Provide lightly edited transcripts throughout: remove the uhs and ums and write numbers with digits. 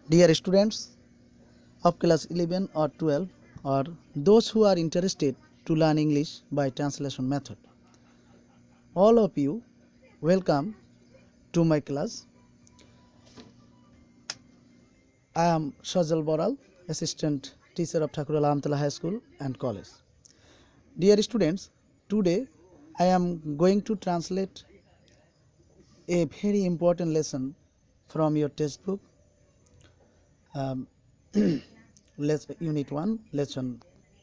Dear students of class 11 or 12 or those who are interested to learn English by translation method, all of you welcome to my class. I am Sajal, assistant teacher of Pakuria High School and College. Dear students, today I am going to translate a very important lesson from your textbook, Unit 1, Lesson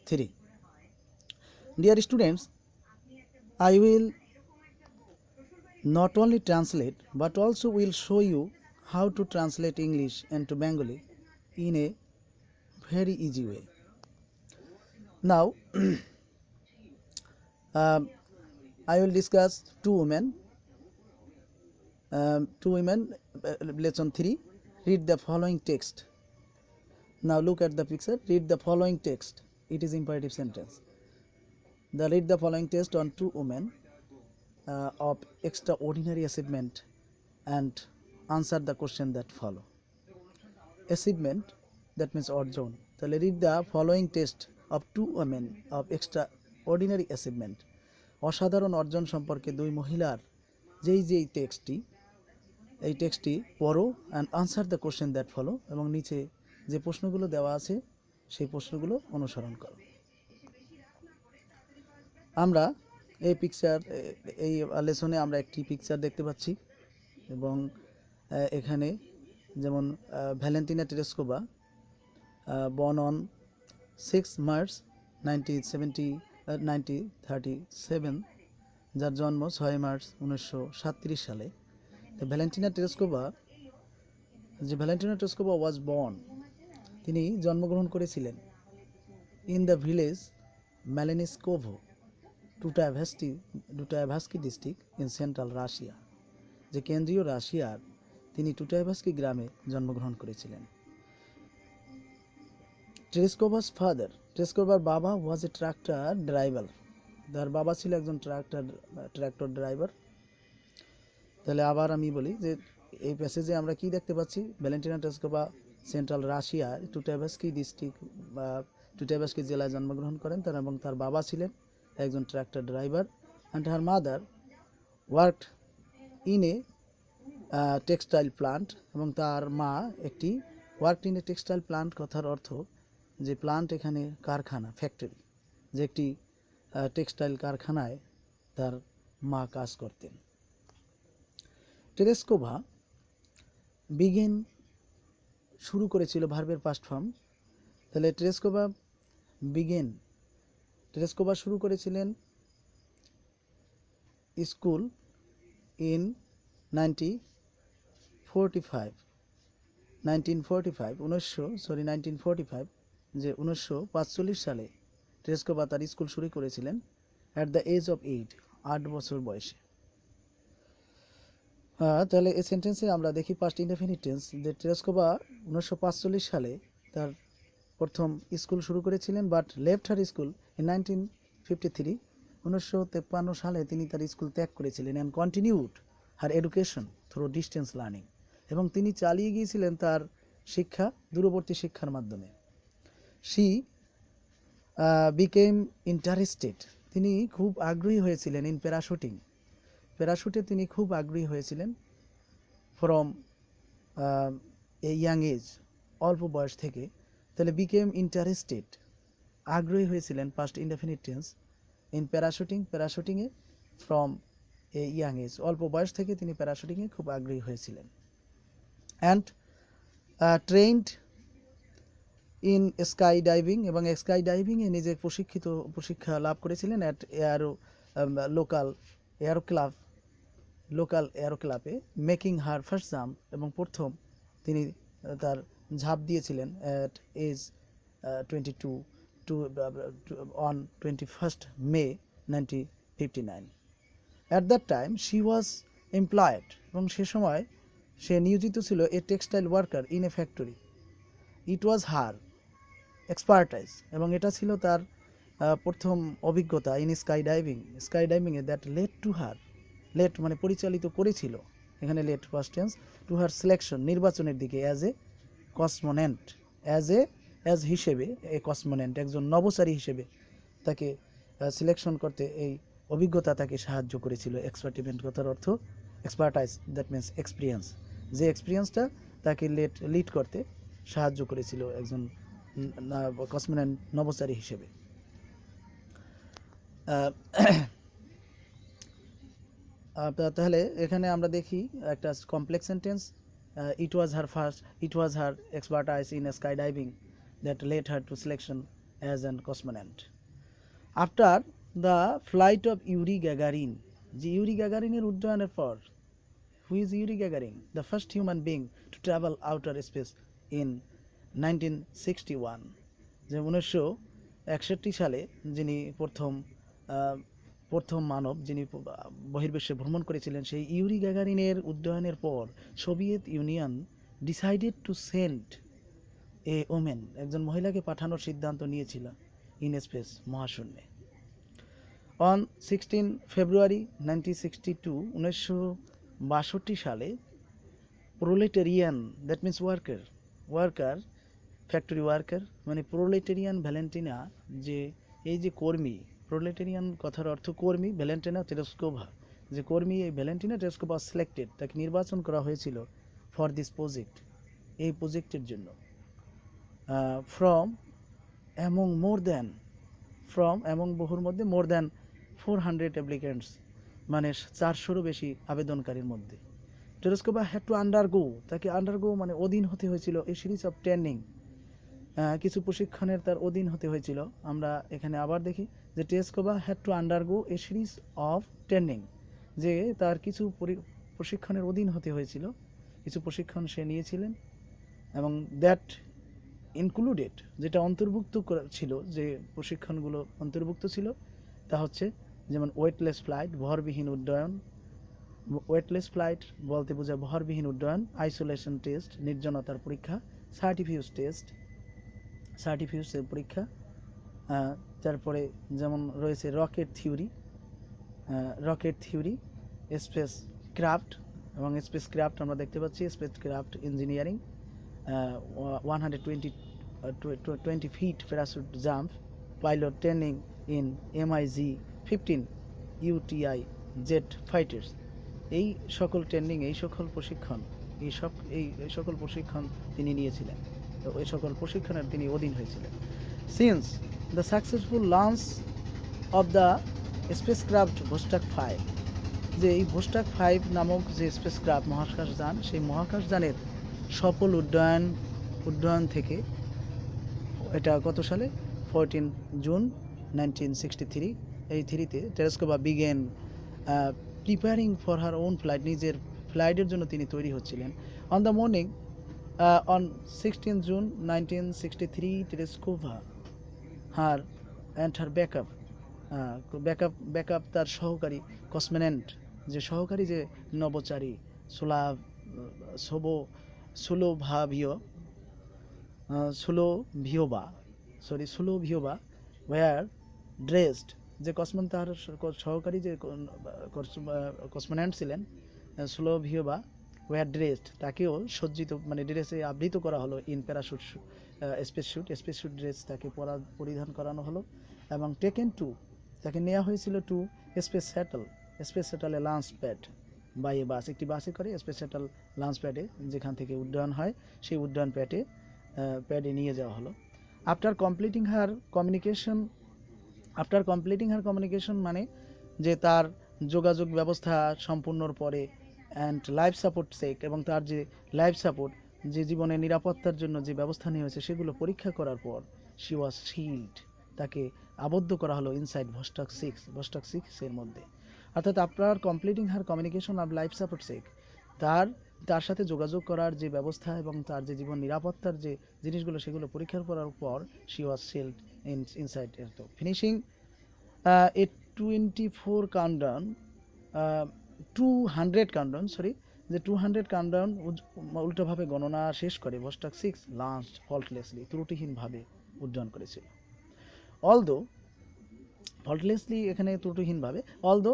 3. Dear students, I will not only translate but also will show you how to translate English into Bengali in a very easy way. Now, I will discuss two women. Lesson 3. Read the following text. Now look at the picture. Read the following text. It is imperative sentence. Read the following text on two women of extraordinary achievement and answer the question that follow. Achievement, that means অর্জন. তাহলে read the following text of two women of extraordinary achievement. অসাধারণ অর্জন সম্পর্কে দুই মহিলার যেই টেক্সটটি পড়ো and answer the question that follow এবং নিচে যে প্রশ্নগুলো দেওয়া আছে সেই প্রশ্নগুলো অনুসরণ করো। আমরা এই লেসনে আমরা একটি পিকচার দেখতে পাচ্ছি এবং এখানে যেমন ভ্যালেন্টিনা টেরেস্কোভা born on 6 March 1937, যার জন্ম 6 মার্চ 1937 সালে। ভ্যালেন্টিনা টেরেস্কোভা was born, তিনি জন্মগ্রহণ করেছিলেন in the village Meleniskovo, Tutayevsky district in central Russia, যে কেন্দ্রীয় রাশিয়ার তিনি টুটায়াভাস্কি গ্রামে জন্মগ্রহণ করেছিলেন। Tereshkova's father, টেরেস্কোভার বাবা was a tractor driver, তার বাবা ছিল একজন ট্রাক্টর ড্রাইভার। তাহলে আবার আমি বলি যে এই প্যাসেজে আমরা কি দেখতে পাচ্ছি, ভ্যালেন্টিনা টেরেস্কোভা সেন্ট্রাল রাশিয়ার টুটায়াভাস্কি ডিস্ট্রিক্ট বা টুটায়াভাস্কি জেলায় জন্মগ্রহণ করেন এবং তার বাবা ছিলেন একজন tractor driver and her mother worked in a textile plant, এবং তার মা একটি worked in a textile plant কথার অর্থ যে প্লান্ট এখানে কারখানা, ফ্যাক্টরি, যে একটি টেক্সটাইল কারখানায় তার মা কাজ করতেন। টেরেস্কোভা বিগিন শুরু করেছিল, ভার্বের পাস্ট ফর্ম। তাহলে টেরেস্কোভা শুরু করেছিলেন স্কুল ইন 1945 সালে টেরেস্কোভা তার স্কুল শুরু করেছিলেন অ্যাট দ্য এজ অফ 8 বছর বয়সে। তাহলে এই সেন্টেন্সে আমরা দেখি পাস্ট ইনডেফিনিট টেন্স, যে টেরেস্কোভা 1945 সালে তার প্রথম স্কুল শুরু করেছিলেন, but left her school in 1953 সালে তিনি তার স্কুল ত্যাগ করেছিলেন and continued her education through distance learning, এবং তিনি চালিয়ে গিয়েছিলেন তার শিক্ষা দূরবর্তী শিক্ষার মাধ্যমে। শি বিকেম ইন্টারেস্টেড, তিনি খুব আগ্রহী হয়েছিলেন ইন প্যারাশুটে তিনি খুব আগ্রহী হয়েছিলেন ফ্রম এ ইয়াং এজ, অল্প বয়স থেকে। তাহলে বিকেম ইন্টারেস্টেড, আগ্রহী হয়েছিলেন পাস্ট ইনডেফিনিট টেন্স, ইন প্যারাশুটিংয়ে ফ্রম এ ইয়াং এজ, অল্প বয়স থেকে তিনি প্যারাশুটিংয়ে খুব আগ্রহী হয়েছিলেন। And trained in sky diving, এবং স্কাই ডাইভিংয়ে নিজে প্রশিক্ষা লাভ করেছিলেন অ্যাট লোকাল এয়ারো ক্লাবে মেকিং হার ফার্স্ট জাম্প, এবং প্রথম তিনি তার ঝাঁপ দিয়েছিলেন at age 22 on 21st May 1959. At that time she was employed, এবং সে সময় সে নিয়োজিত ছিল a textile worker in a factory. It was her expertise, এবং এটা ছিল তার প্রথম অভিজ্ঞতা ইন স্কাই ডাইভিংয়ে দ্যাট লেট মানে পরিচালিত করেছিল, এখানে led past tense, to her selection, নির্বাচনের দিকে, অ্যাজ এ কসমোনেন্ট অ্যাজ হিসেবে কসমোনেন্ট একজন নভোচারী হিসেবে তাকে সিলেকশন করতে এই অভিজ্ঞতা তাকে সাহায্য করেছিল। এক্সপার্টিমেন্ট কথার অর্থ এক্সপার্টাইজ, দ্যাট মিনস এক্সপিরিয়েন্স। যে এক্সপিরিয়েন্সটা তাকে লিড করতে সাহায্য করেছিল একজন কসমোনেন্ট নভোচারী হিসেবে। তাহলে এখানে আমরা দেখি একটা complex sentence, it was her expertise in skydiving that led her to selection as an cosmonaut. After the flight of Yuri Gagarin, যে ইউরি গ্যাগারিনের উড্ডয়নের পর, who is Yuri Gagarin? The first human being to travel outer space in 1961, যে 1961 সালে যিনি প্রথম মানব যিনি বহির্বিশ্বে ভ্রমণ করেছিলেন, সেই ইউরি গ্যাগারিনের উড্ডয়নের পর Soviet Union decided to send a women, একজন মহিলাকে পাঠানোর সিদ্ধান্ত নিয়েছিল ইন স্পেস, মহাশূন্যে। অন 16 ফেব্রুয়ারি 1962, 1962 সালে proletarian, that means worker factory worker মানে প্রোলেটেরিয়ান ভ্যালেন্টিনা, যে এই যে কর্মী, প্রোলেটেরিয়ান কথার অর্থ কর্মী, ভ্যালেন্টিনা টেরেস্কোভা, যে কর্মী এই ভ্যালেন্টিনা টেরেস্কোভা সিলেক্টেড, তাকে নির্বাচন করা হয়েছিল ফর দিস প্রজেক্ট, এই প্রজেক্টের জন্য। ফ্রম অ্যামং বহুর মধ্যে মোর দ্যান 400 অ্যাপ্লিকেন্টস, মানে 400-রও বেশি আবেদনকারীর মধ্যে। টেরেস্কোভা হ্যাড টু আন্ডারগো, তাকে আন্ডারগো মানে অধীন হতে হয়েছিল এই সিরিজ অফ ট্রেনিং, কিছু প্রশিক্ষণের তার অধীন হতে হয়েছিল। আমরা এখানে আবার দেখি যে Tereshkova had to undergo a series of training, যে তার কিছু প্রশিক্ষণের অধীন হতে হয়েছিল, কিছু প্রশিক্ষণ সে নিয়েছিলেন, এবং দ্যাট ইনক্লুডেড, যেটা অন্তর্ভুক্ত ছিল, যে প্রশিক্ষণগুলো অন্তর্ভুক্ত ছিল তা হচ্ছে যেমন ওয়েটলেস ফ্লাইট, ভরবিহীন উড্ডয়ন, ওয়েটলেস ফ্লাইট বলতে বোঝায় ভরবিহীন উড্ডয়ন, আইসোলেশন টেস্ট, নির্জনতার পরীক্ষা, সার্টিফিউজের পরীক্ষা, তারপরে যেমন রয়েছে রকেট থিওরি, স্পেস ক্রাফট, এবং স্পেস ক্রাফট আমরা দেখতে পাচ্ছি spacecraft engineering, 120 feet parachute jump, pilot training in MiG-15 UTI jet fighters. এই সকল ট্রেনিং, এই সকল প্রশিক্ষণ তিনি নিয়েছিলেন, তো এই সকল প্রশিক্ষণের তিনি অধীন হয়েছিলেন। Since the successful launch of the spacecraft Vostok 5, যে এই ভোস্টাক 5 নামক যে স্পেসক্রাফট মহাকাশযান, সেই মহাকাশযানের সফল উড্ডয়ন থেকে, এটা কত সালে 14 জুন 1963, এই থ্রিতে Tereshkova began preparing for her own flight, নিজের ফ্লাইটের জন্য তিনি তৈরি হচ্ছিলেন। On the morning on 16 June 1963, Tereshkova her backup তার সহকারী কসমোনেন্ট, যে সহকারী যে নভোচারী সোলোভিওভা ওয়ার ড্রেসড, যে তার সহকারী যে কসমোনেন্ট ছিলেন সোলোভিওভা ওয়ার ড্রেসড, তাকেও সজ্জিত মানে ড্রেসে আবৃত করা হলো in parachute space suit dress তাকে পরিধান করানো হলো, এবং তাকে নেওয়া হয়েছিল টু স্পেস শ্যাটলে launch pad by a bus, একটি বাসে করে স্পেস শ্যাটল লঞ্চ প্যাডে, যেখান থেকে উড্ডয়ন হয় সেই উড্ডয়ন প্যাডে নিয়ে যাওয়া হলো। আফটার কমপ্লিটিং হার কমিউনিকেশন মানে যে তার যোগাযোগ ব্যবস্থা সম্পূর্ণর পরে, অ্যান্ড লাইফ সাপোর্ট চেক, এবং তার যে লাইফ সাপোর্ট, যে জীবনের নিরাপত্তার জন্য যে ব্যবস্থা নেওয়া হয়েছে সেগুলো পরীক্ষা করার পর, শি ওয়াজ শিল্ড, তাকে আবদ্ধ করা হলো ইনসাইড ভোস্টাক 6 এর মধ্যে। অর্থাৎ after completing her communication of life support check, তার সাথে যোগাযোগ করার যে ব্যবস্থা এবং তার যে জীবন নিরাপত্তার যে জিনিসগুলো সেগুলো পরীক্ষা করার পর, শি ওয়াজ শিল্ড ইনসাইড এর তো ফিনিশিং এ 200 কাউন্টডাউন, যে 200 কাউন্টডাউন উল্টোভাবে গণনা শেষ করে ভোস্টাক 6 লঞ্চ ফল্টলেসলি, ত্রুটিহীনভাবে উড্ডয়ন করেছিল। অলদো ফল্টলেসলি এখানে ত্রুটিহীনভাবে, অলদো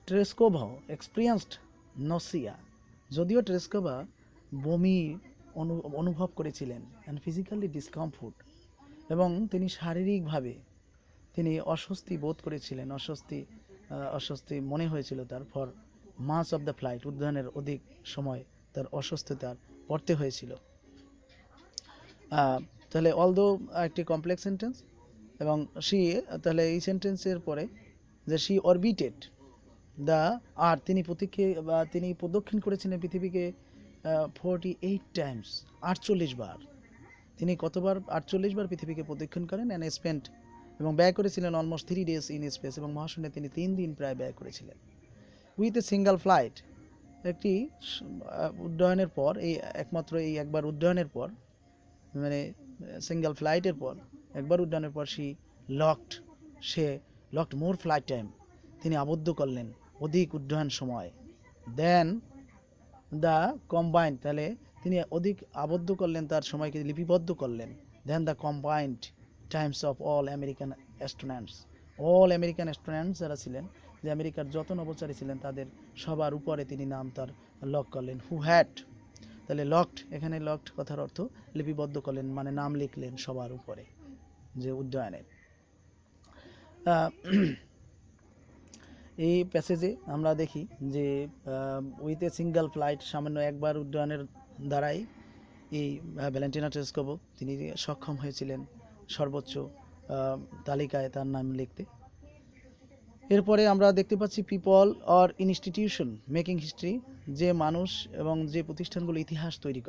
টেরেস্কোভা এক্সপিরিয়েন্সড নসিয়া, যদিও টেরেস্কোভা বমি অনুভব করেছিলেন অ্যান্ড ফিজিক্যালি ডিসকমফোর্ট, এবং তিনি শারীরিকভাবে তিনি অস্বস্তি বোধ করেছিলেন, অস্বস্তি মনে হয়েছিল তার for most of the flight, উদ্যানের অধিক সময় তার অসুস্থতার পড়তে হয়েছিল। তাহলে অলদো একটি কমপ্লেক্স সেন্টেন্স, এবং সি, তাহলে এই সেন্টেন্সের পরে যে সি অরবিটেড দ্য আর, তিনি প্রদক্ষিণ করেছিলেন পৃথিবীকে 48 টাইমস, 48 বার। তিনি কতবার? 48 বার পৃথিবীকে প্রদক্ষিণ করেন, অ্যান্ড স্পেন্ট, এবং ব্যয় করেছিলেন অলমোস্ট 3 days ইন স্পেস, এবং মহাশূন্যে তিনি 3 দিন প্রায় ব্যয় করেছিলেন। উইথ এ সিঙ্গেল ফ্লাইট, একটি উড্ডয়নের পর, একমাত্র এই একবার উড্ডয়নের পর, মানে সিঙ্গেল ফ্লাইটের পর, একবার উড্ডয়নের পর সে লকড মোর ফ্লাইট টাইম, তিনি আবদ্ধ করলেন অধিক উড্ডয়ন সময়, দেন দ্য কম্বাইন্ড, তাহলে তিনি অধিক আবদ্ধ করলেন, তার সময়কে লিপিবদ্ধ করলেন, then the combined times of all American astronauts যারা ছিলেন, যে আমেরিকার যত নভোচারী ছিলেন তাদের সবার উপরে তিনি নাম তার লক করলেন, হু হ্যাড, তাহলে লকড, এখানে লকড কথার অর্থ লিপিবদ্ধ করলেন, মানে নাম লিখলেন সবার উপরে যে উড্ডয়নের। এই প্যাসেজে আমরা দেখি যে উইথ এ সিঙ্গেল ফ্লাইট, সামান্য একবার উড্ডয়নের দ্বারাই এই ভ্যালেন্টিনা টেরেস্কোভা তিনি সক্ষম হয়েছিলেন সর্বোচ্চ তালিকায় তার নাম লিখতে। এরপরে আমরা দেখতে পাচ্ছি people or institution making history, যে মানুষ এবং যে প্রতিষ্ঠানগুলো ইতিহাস তৈরি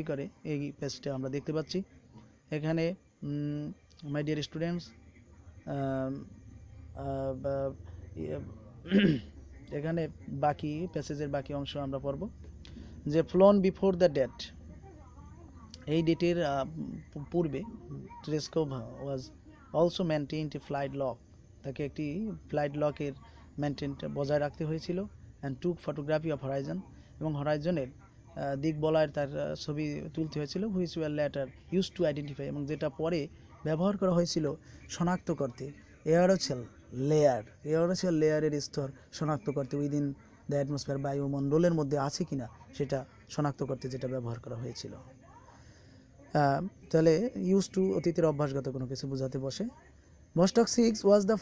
করে, এই পেজটা আমরা দেখতে পাচ্ছি। এখানে মাই ডিয়ার স্টুডেন্টস, এখানে বাকি প্যাসেজের বাকি অংশ আমরা পড়ব। যে ফ্লোন বিফোর দ্য ডেট, এই ডেটের পূর্বে Tereshkova was also maintained a flight log, তাকে একটি ফ্লাইট লকের বজায় রাখতে হয়েছিল, and took photography of horizon, এবং হরাইজনের দিক বলয়ের তার ছবি তুলতে হয়েছিল, which were later use to identify, এবং যেটা পরে ব্যবহার করা হয়েছিল শনাক্ত করতে, এয়ারোসেল লেয়ারের স্তর শনাক্ত করতে, উইদিন দ্য অ্যাটমসফিয়ার, বায়ুমণ্ডলের মধ্যে আছে কিনা সেটা শনাক্ত করতে যেটা ব্যবহার করা হয়েছিল। তাহলে ইউজ টু অতীতের অভ্যাসগত কোনো কিছু বোঝাতে বসে। Vostok 6 was the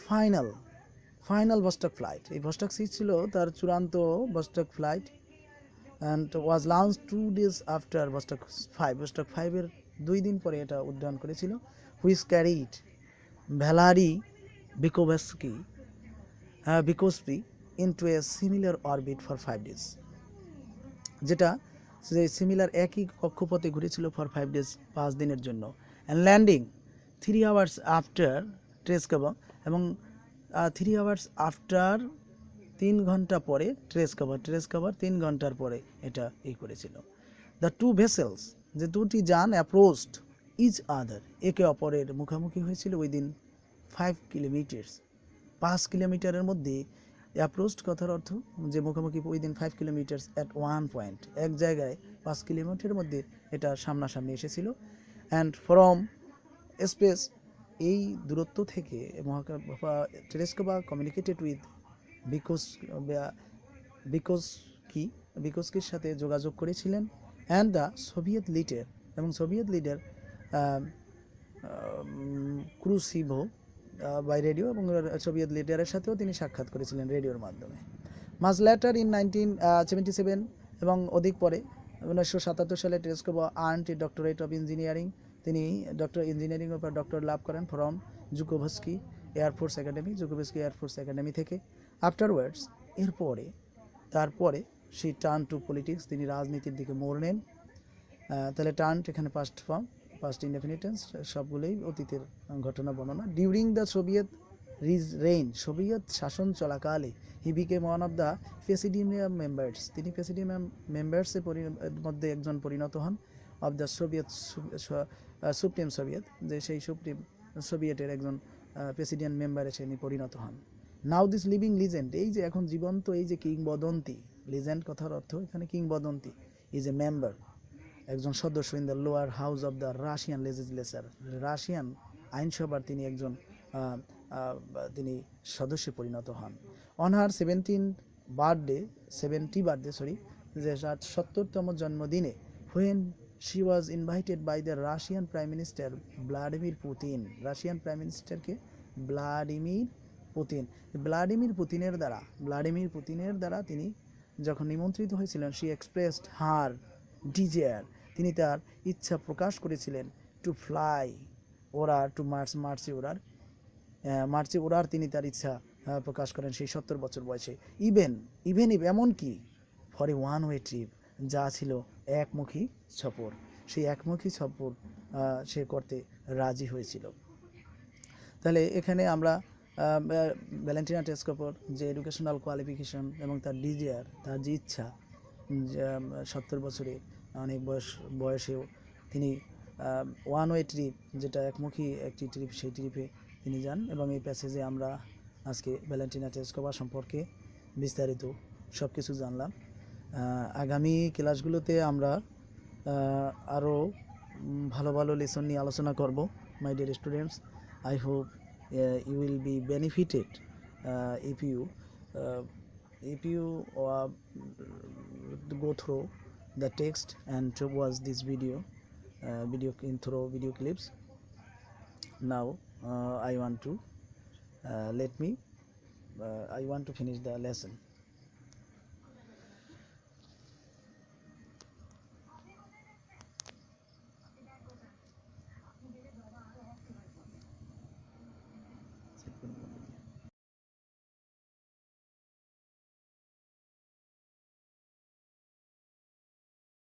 final Vostok flight, এই ভস্টক 6 ছিল তার চূড়ান্ত Vostok flight, and was launch 2 days after Vostok 5 এর 2 দিন পরে এটা উড্ডয়ন করেছিল, which carried Valery Bykovsky into a similar orbit for 5 days, যেটা যে সিমিলার একই কক্ষপথে ঘুরেছিল ফর 5 days, 5 দিনের জন্য, অ্যান্ড ল্যান্ডিং 3 hours আফটার টেরেস্কোভা, এবং 3 hours আফটার, 3 ঘন্টা পরে টেরেস্কোভার 3 ঘন্টার পরে এটা করেছিল। দ্য টু ভেসেলস, যে দুটি যান, অ্যাপ্রোচড ইচ আদার, একে অপরের মুখোমুখি হয়েছিল, উইদিন 5 কিলোমিটার, 5 কিলোমিটারের মধ্যে। অ্যাপ্রোচড কথার অর্থ যে মুখোমুখি, within 5 kilometre at one point, এক জায়গায় 5 কিলোমিটারের মধ্যে এটা সামনাসামনি এসেছিল, অ্যান্ড ফ্রম স্পেস, এই দূরত্ব থেকে টেরেস্কোভা কমিউনিকেটেড উইথ বিকোস্কির সাথে যোগাযোগ করেছিলেন, অ্যান্ড দ্য সোভিয়েত লিডার, এবং সোভিয়েত লিডার ক্রুসিভো বাই রেডিও, এবং সোভিয়েত লিডারের সাথেও তিনি সাক্ষাৎ করেছিলেন রেডিওর মাধ্যমে। মাস লেটার ইন 1977, এবং অধিক পরে 1977 সালে Tereshkova earned a doctorate of engineering, তিনি ইঞ্জিনিয়ারিং উপর ডক্টর লাভ করেন ফ্রম জুকোভস্কি এয়ারফোর্স একাডেমি থেকে। আফটারওয়ার্ডস, তারপরে সে টার্ন টু পলিটিক্স, তিনি রাজনীতির দিকে মোড় নেন। তাহলে টার্ন এখানে past form, past indefinite tense, সবগুলোই অতীতের ঘটনা বর্ণনা। During the Soviet rain, Soviet শাসন চলাকালে, he became one of the presidium members, তিনি প্রেসিডিয়াম মেম্বার্সের মধ্যে একজন পরিণত হন, অফ দ্য সুপ্রিম সোভিয়েত, যে সেই সুপ্রিম সোভিয়েটের একজন প্রেসিডিয়াম মেম্বারে তিনি পরিণত হন। নাও দিস লিভিং লিজেন্ড, এই যে এখন জীবন্ত, এই যে কিংবদন্তি, লিজেন্ড কথার অর্থ এখানে কিংবদন্তি, ইজ এ মেম্বার, একজন সদস্য, in the lower house of the Russian legislature, Russian আইনসভার তিনি একজন তিনি সদস্যে পরিণত হন। অন হার 70 বার্থডে যে 70তম জন্মদিনে when she was invited by the Russian Prime Minister Vladimir Putin, Russian prime মিনিস্টারকে ভ্লাদিমির পুতিনের দ্বারা তিনি যখন নিমন্ত্রিত হয়েছিলেন, she expressed her desire, তিনি তার ইচ্ছা প্রকাশ করেছিলেন to fly ওড়ার, to মার্চে ওড়ার তিনি তার ইচ্ছা প্রকাশ করেন সেই 70 বছর বয়সে। ইভেন এমনকি for a one way trip, যা ছিল একমুখী সফর, সেই একমুখী সফর সে করতে রাজি হয়েছিল। তাহলে এখানে আমরা ভ্যালেন্টিনা টেরেশকোভার যে এডুকেশনাল কোয়ালিফিকেশন এবং তার ডিজায়ার, তার যে ইচ্ছা, 70 বছরে অনেক বয়সেও তিনি ওয়ান ওয়ে ট্রিপ, যেটা একমুখী একটি ট্রিপ, সেই ট্রিপে তিনি যান। এবং এই প্যাসেজে আমরা আজকে ভ্যালেন্টিনা টেরেশকোভা সম্পর্কে বিস্তারিত সব কিছু জানলাম। আগামী ক্লাসগুলোতে আমরা আরও ভালো ভালো লেসন নিয়ে আলোচনা করব। My dear students, I hope you will be benefited if you go through the text and to watch this video clips. Now I want to finish the lesson.